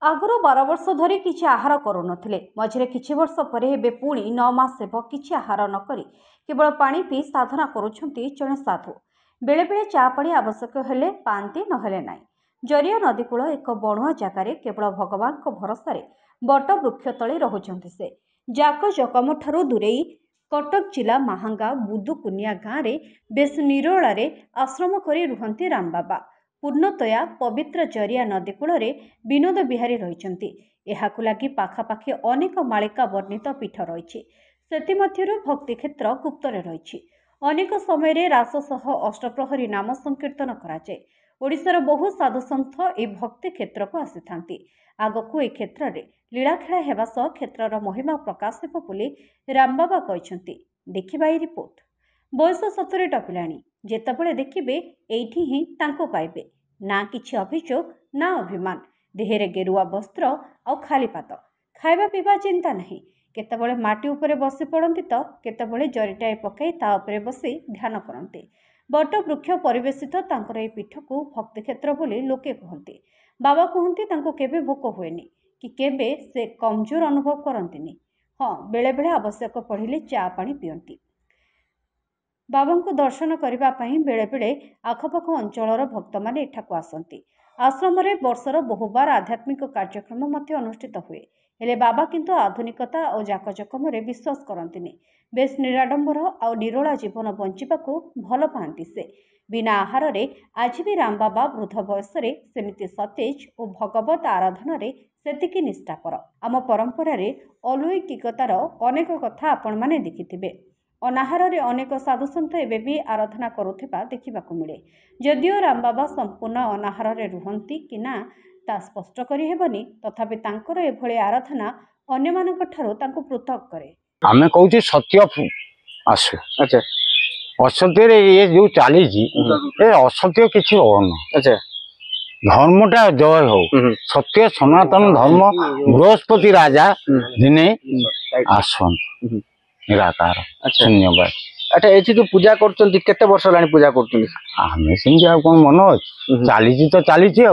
आगुरी 12 वर्ष धरी किसी आहार करू नथिले मझिरे किछि वर्ष पर हेबे पुणी 9 मास हेब किछि आहार न करी केवल पानी पी साधना करुछंती जणे साधु। बेले बेले चा पानी आवश्यक हेले पांती नहेले नाई। जरिया नदीकूल एक बणुआ जगार केवल भगवान को भरोसा बट वृक्ष तले रहुछंती से। जाक जकम ठारू दूरेई कटक जिला महांगा बुदुकुनिया गाँव में बेस निरोलारे आश्रम करी रुहंती राम बाबा। पूर्णतया पवित्र जरिया नदी कूल विनोद बिहारी रहिछंती। एहाकु लागि पाखापाखि अनेक मालिका वर्णित पीठ रही। सेतिमध्यरु भक्ति क्षेत्र गुप्तरे रही। अनेक समय रास सह अष्टप्रहरी नाम संकीर्तन कराए। ओडिशार बहु साधु सन्थ ए भक्ति क्षेत्र को आसी आगकू ए क्षेत्र में लीलाखेला हेबा सह क्षेत्रर महिमा प्रकाश हेब बोली राम बाबा कहते। देखिबा ए रिपोर्ट। बयस 70 टपिलाणी जेतेबेले देखिबे एइठी ही तांको पाइबे ना किछि अभियोग ना अभिमान। देहरे गेरुआ वस्त्र आ खाली पात खाइबा पीवा चिंता नहीं। केतेबेले माटी उपरे बसी पड़ती तो केतेबेले जरिटाए पकाई ता उपरे बसी ध्यान करते। बट वृक्ष परिवेशित तांकर ए पीठ को भक्ति क्षेत्र बोली लोके कहते। बाबा कहते तांको केबे भोक हुएनी कि केबे से कमजोर अनुभव करंतिनी। हाँ बेले बेले आवश्यक पड़िले चा पानी पियंती। बाबा को दर्शन करने बेले बेले आखपाख अंचल भक्त मैंने एठाकू आसती। आश्रम वर्षर बहुबार आध्यात्मिक कार्यक्रम अनुष्ठित हुए हेले बाबा किंतु आधुनिकता और जाकजकम विश्वास करंतिनी। बेस निराडंबर और निरोला जीवन बंचिबाकू भल पाती से। बिना आहार आज भी राम बाबा वृद्ध बयस सेमिति सतेज और भगवत आराधन सेतिकी निष्ठापर। आम परंपरा अलौकिकतार अनेक कथा आपण माने देखिथिबे। अनाहार अनेक साधुसंत एवं भी आराधना करुवा देखा मिले। जदिओ राम बाबा संपूर्ण अनाहार रुहंती कि ना ता स्पष्ट करिहेबनी तथापि तांकर एभଳି आराधना अन्य मानक ठारो तांको पृथक करे। आमे कहूची सत्य आसु। अच्छा असत्य रे ये जो चाली जी ए असत्य किछि होन। अच्छा धर्मटा जय हो। सत्य सनातन धर्म बृहस्पति राजा दिने आसन निराकार। अच्छा धन्यवाद। अच्छा एठी जो पूजा करछन केते वर्ष लानी पूजा करछन? आमे सिंह आ कोन मन चालीची तो चालीची आ